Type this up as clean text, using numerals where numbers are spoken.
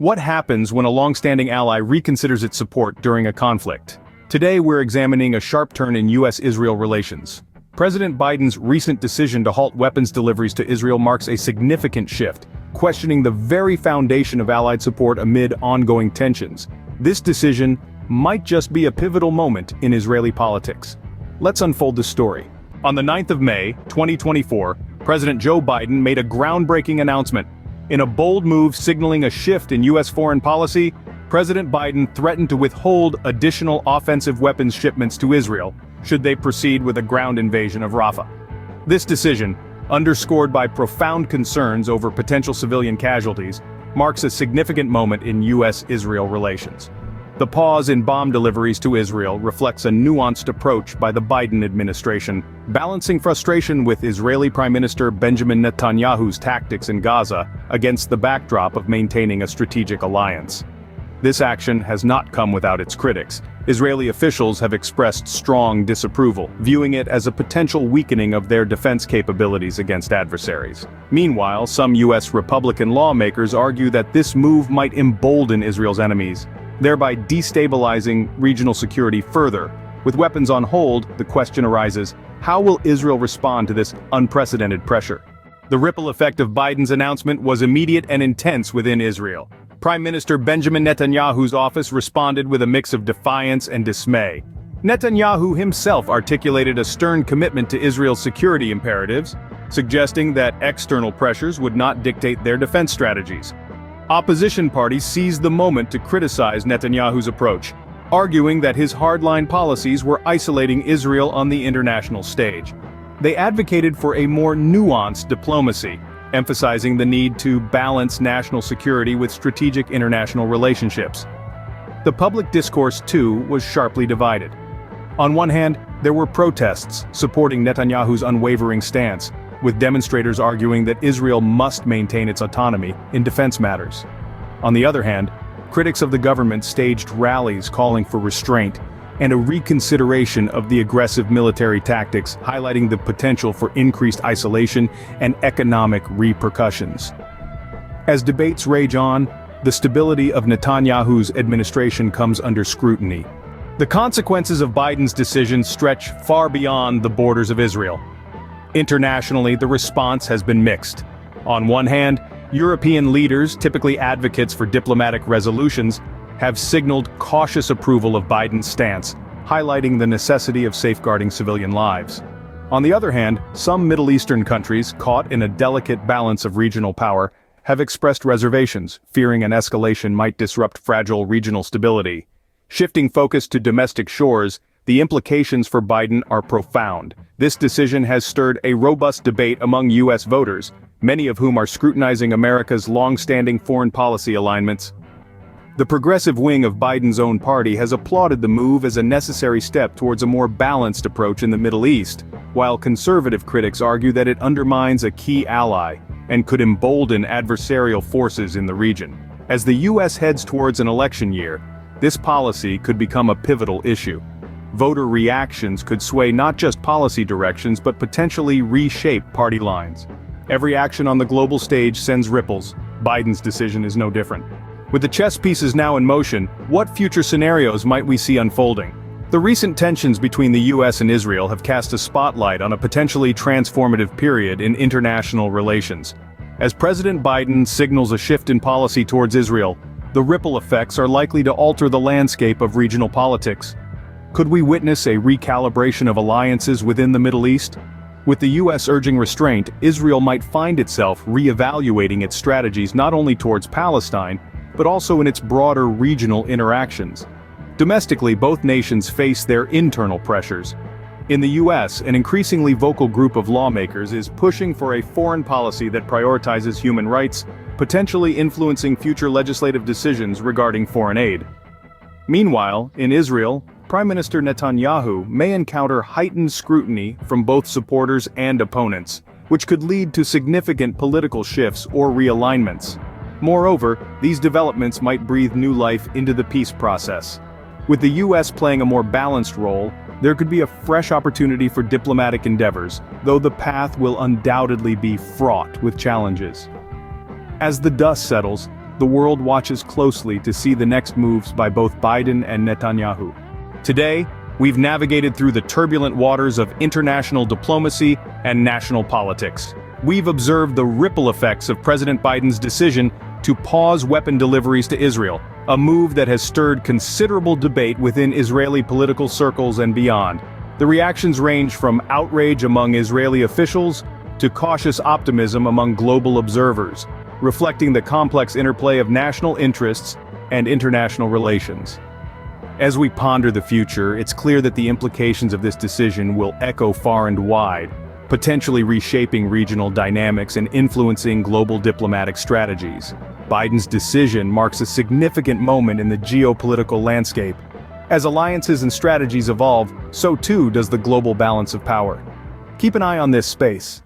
What happens when a long-standing ally reconsiders its support during a conflict? Today we're examining a sharp turn in U.S.-Israel relations. President Biden's recent decision to halt weapons deliveries to Israel marks a significant shift, questioning the very foundation of Allied support amid ongoing tensions. This decision might just be a pivotal moment in Israeli politics. Let's unfold the story. On the 9th of May, 2024, President Joe Biden made a groundbreaking announcement. In a bold move signaling a shift in U.S. foreign policy, President Biden threatened to withhold additional offensive weapons shipments to Israel, should they proceed with a ground invasion of Rafah. This decision, underscored by profound concerns over potential civilian casualties, marks a significant moment in U.S.-Israel relations. The pause in bomb deliveries to Israel reflects a nuanced approach by the Biden administration, balancing frustration with Israeli Prime Minister Benjamin Netanyahu's tactics in Gaza against the backdrop of maintaining a strategic alliance. This action has not come without its critics. Israeli officials have expressed strong disapproval, viewing it as a potential weakening of their defense capabilities against adversaries. Meanwhile, some U.S. Republican lawmakers argue that this move might embolden Israel's enemies, thereby destabilizing regional security further. With weapons on hold, the question arises, how will Israel respond to this unprecedented pressure? The ripple effect of Biden's announcement was immediate and intense within Israel. Prime Minister Benjamin Netanyahu's office responded with a mix of defiance and dismay. Netanyahu himself articulated a stern commitment to Israel's security imperatives, suggesting that external pressures would not dictate their defense strategies. Opposition parties seized the moment to criticize Netanyahu's approach, arguing that his hardline policies were isolating Israel on the international stage. They advocated for a more nuanced diplomacy, emphasizing the need to balance national security with strategic international relationships. The public discourse, too, was sharply divided. On one hand, there were protests supporting Netanyahu's unwavering stance, with demonstrators arguing that Israel must maintain its autonomy in defense matters. On the other hand, critics of the government staged rallies calling for restraint and a reconsideration of the aggressive military tactics, highlighting the potential for increased isolation and economic repercussions. As debates rage on, the stability of Netanyahu's administration comes under scrutiny. The consequences of Biden's decision stretch far beyond the borders of Israel. Internationally, the response has been mixed. On one hand, European leaders, typically advocates for diplomatic resolutions, have signaled cautious approval of Biden's stance, highlighting the necessity of safeguarding civilian lives. On the other hand, some Middle Eastern countries, caught in a delicate balance of regional power, have expressed reservations, fearing an escalation might disrupt fragile regional stability. Shifting focus to domestic shores, the implications for Biden are profound. This decision has stirred a robust debate among U.S. voters, many of whom are scrutinizing America's long-standing foreign policy alignments. The progressive wing of Biden's own party has applauded the move as a necessary step towards a more balanced approach in the Middle East, while conservative critics argue that it undermines a key ally and could embolden adversarial forces in the region. As the U.S. heads towards an election year, this policy could become a pivotal issue. Voter reactions could sway not just policy directions but potentially reshape party lines. Every action on the global stage sends ripples. Biden's decision is no different. With the chess pieces now in motion, what future scenarios might we see unfolding? The recent tensions between the U.S. and Israel have cast a spotlight on a potentially transformative period in international relations. As President Biden signals a shift in policy towards Israel, the ripple effects are likely to alter the landscape of regional politics. Could we witness a recalibration of alliances within the Middle East? With the U.S. urging restraint, Israel might find itself re-evaluating its strategies not only towards Palestine, but also in its broader regional interactions. Domestically, both nations face their internal pressures. In the U.S., an increasingly vocal group of lawmakers is pushing for a foreign policy that prioritizes human rights, potentially influencing future legislative decisions regarding foreign aid. Meanwhile, in Israel, Prime Minister Netanyahu may encounter heightened scrutiny from both supporters and opponents, which could lead to significant political shifts or realignments. Moreover, these developments might breathe new life into the peace process. With the U.S. playing a more balanced role, there could be a fresh opportunity for diplomatic endeavors, though the path will undoubtedly be fraught with challenges. As the dust settles, the world watches closely to see the next moves by both Biden and Netanyahu. Today, we've navigated through the turbulent waters of international diplomacy and national politics. We've observed the ripple effects of President Biden's decision to pause weapon deliveries to Israel, a move that has stirred considerable debate within Israeli political circles and beyond. The reactions range from outrage among Israeli officials to cautious optimism among global observers, reflecting the complex interplay of national interests and international relations. As we ponder the future, it's clear that the implications of this decision will echo far and wide, potentially reshaping regional dynamics and influencing global diplomatic strategies. Biden's decision marks a significant moment in the geopolitical landscape. As alliances and strategies evolve, so too does the global balance of power. Keep an eye on this space,